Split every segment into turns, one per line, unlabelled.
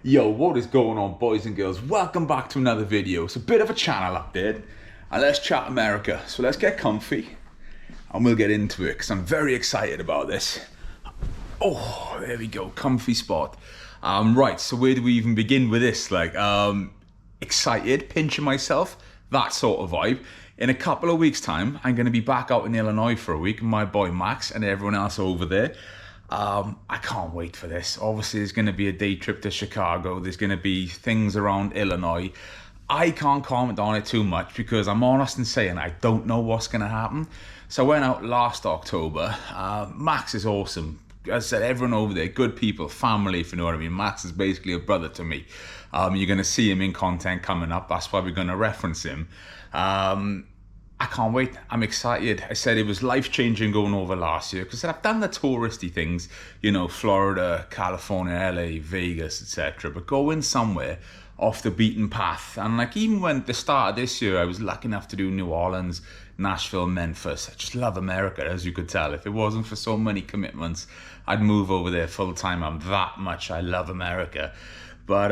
Yo, what is going on, boys and girls? Welcome back to another video. It's a bit of a channel update, and let's chat America. So let's get comfy and we'll get into it because I'm very excited about this. Oh, there we go, comfy spot. Right, so where do we even begin with this? Excited, pinching myself, that sort of vibe. In a couple of weeks' time, I'm going to be back out in Illinois for a week with my boy Max and everyone else over there. I can't wait for this. Obviously, there's going to be a day trip to Chicago. There's going to be things around Illinois. I can't comment on it too much because I'm honest in saying I don't know what's going to happen. So I went out last October. Max is awesome. As I said, everyone over there, good people, family, if you know what I mean. Max is basically a brother to me. You're going to see him in content coming up. That's why we're going to reference him. I can't wait. I'm excited. I said it was life-changing going over last year because I've done the touristy things, you know, Florida, California, LA, Vegas, etc. But going somewhere off the beaten path. And even when at the start of this year, I was lucky enough to do New Orleans, Nashville, Memphis. I just love America, as you could tell. If it wasn't for so many commitments, I'd move over there full time. I love America. But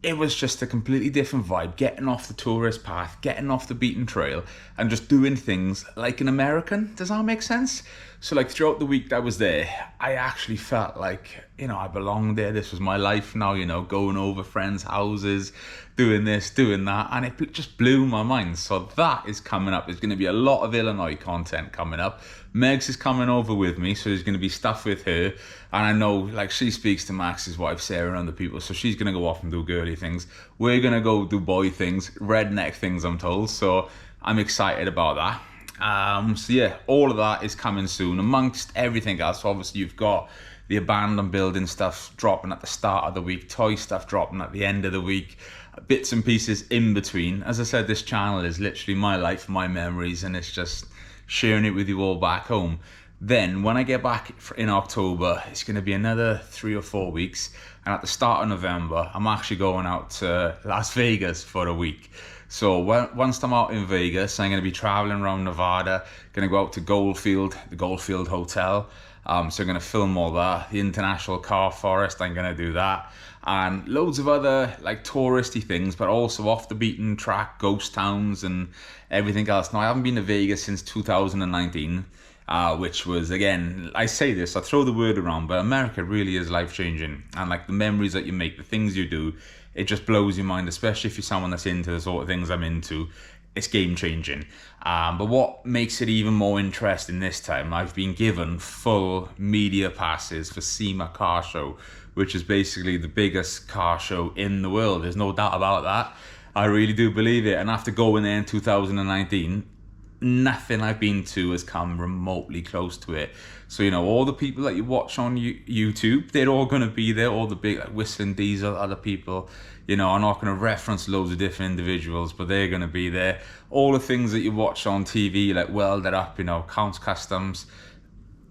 it was just a completely different vibe, getting off the tourist path, getting off the beaten trail, and just doing things like an American. Does that make sense? So throughout the week that I was there, I actually felt like, I belonged there. This was my life now, going over friends' houses, doing this, doing that, and it just blew my mind. So that is coming up. There's going to be a lot of Illinois content coming up. Megs is coming over with me, so there's going to be stuff with her. And I know, she speaks to Max's wife, Sarah, and other people, so she's going to go off and do girly things. We're going to go do boy things, redneck things, I'm told. So I'm excited about that. So yeah, all of that is coming soon. Amongst everything else, obviously, you've got the abandoned building stuff dropping at the start of the week, toy stuff dropping at the end of the week, bits and pieces in between. As I said, this channel is literally my life, my memories, and it's just sharing it with you all back home. Then when I get back in October, it's going to be another 3 or 4 weeks, and at the start of November I'm actually going out to Las Vegas for a week. So once I'm out in Vegas, I'm going to be traveling around Nevada, going to go out to Goldfield, the Goldfield Hotel. So I'm going to film all that. The International Car Forest, I'm going to do that. And loads of other touristy things, but also off the beaten track, ghost towns and everything else. Now, I haven't been to Vegas since 2019, which was, again, I say this, I throw the word around, but America really is life-changing. And the memories that you make, the things you do, it just blows your mind, especially if you're someone that's into the sort of things I'm into. It's game-changing. But what makes it even more interesting this time, I've been given full media passes for SEMA Car Show, which is basically the biggest car show in the world. There's no doubt about that. I really do believe it. And after going there in 2019, nothing I've been to has come remotely close to it. So, all the people that you watch on YouTube, they're all going to be there. All the big Whistling Diesel, other people, I'm not going to reference loads of different individuals, but they're going to be there. All the things that you watch on TV, Welded Up, Counts Customs,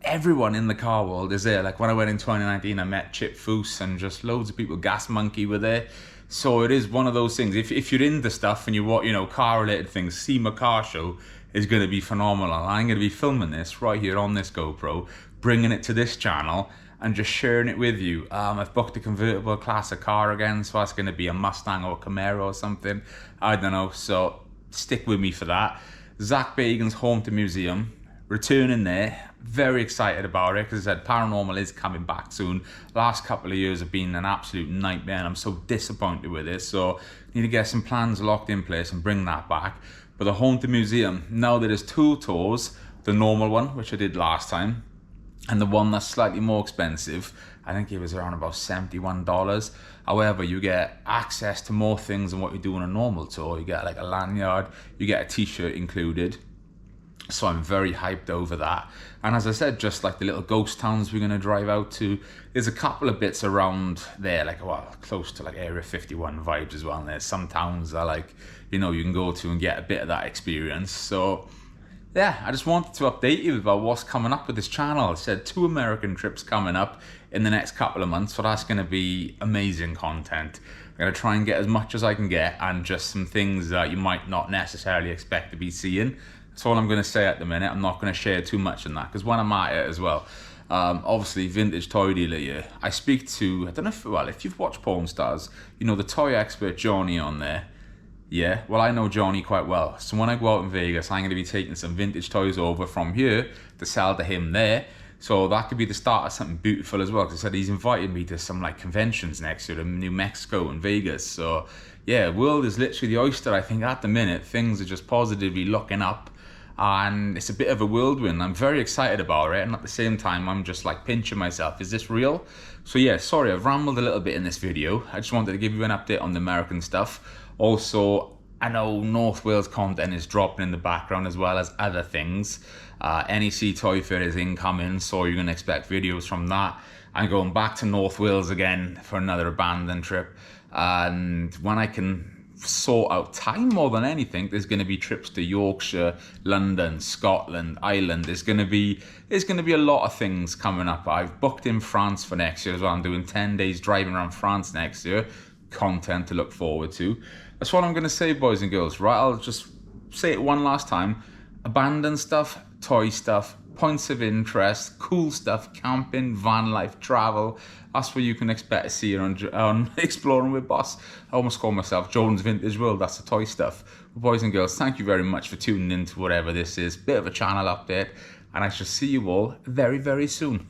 everyone in the car world is there. When I went in 2019, I met Chip Foose and just loads of people. Gas Monkey were there. So it is one of those things. If you're into stuff and you want, car-related things, SEMA Car Show is going to be phenomenal. I'm going to be filming this right here on this GoPro, bringing it to this channel and just sharing it with you. I've booked a convertible classic car again, so that's going to be a Mustang or a Camaro or something. I don't know, so stick with me for that. Zach Bagans' Haunted Museum, returning there. Very excited about it because I said paranormal is coming back soon. Last couple of years have been an absolute nightmare and I'm so disappointed with it. So need to get some plans locked in place and bring that back. But the Haunted Museum, now there is 2 tours, the normal one, which I did last time, and the one that's slightly more expensive. I think it was around about $71. However, you get access to more things than what you do on a normal tour. You get a lanyard, you get a t-shirt included. So I'm very hyped over that. And as I said, just the little ghost towns we're going to drive out to, there's a couple of bits around there, close to Area 51 vibes as well. And there's some towns that you can go to and get a bit of that experience. So yeah, I just wanted to update you about what's coming up with this channel. I said 2 American trips coming up in the next couple of months. So that's going to be amazing content. I'm going to try and get as much as I can get and just some things that you might not necessarily expect to be seeing. That's all I'm going to say at the minute. I'm not going to share too much on that because when I'm at it as well, Obviously, vintage toy dealer here. I speak to, I don't know if, well, if you've watched Porn Stars, you know the toy expert Johnny on there. Yeah, well, I know Johnny quite well. So when I go out in Vegas, I'm going to be taking some vintage toys over from here to sell to him there. So that could be the start of something beautiful as well. Because I said he's invited me to some like conventions next year in New Mexico and Vegas. So yeah, world is literally the oyster. I think at the minute things are just positively looking up, and it's a bit of a whirlwind. I'm very excited about it, and at the same time, I'm just like pinching myself. Is this real? So yeah, sorry, I've rambled a little bit in this video. I just wanted to give you an update on the American stuff. Also, I know North Wales content is dropping in the background as well as other things. NEC Toy Fair is incoming, so you're going to expect videos from that. I'm going back to North Wales again for another abandoned trip. And when I can sort out time more than anything, there's going to be trips to Yorkshire, London, Scotland, Ireland. There's going to be a lot of things coming up. I've booked in France for next year as well. I'm doing 10 days driving around France next year. Content to look forward to. That's what I'm going to say, boys and girls, right? I'll just say it one last time. Abandoned stuff, toy stuff, points of interest, cool stuff, camping, van life, travel. That's what you can expect to see on Exploring with Boss. I almost call myself Jones Vintage World. That's the toy stuff. But boys and girls, thank you very much for tuning in to whatever this is. Bit of a channel update. And I shall see you all very, very soon.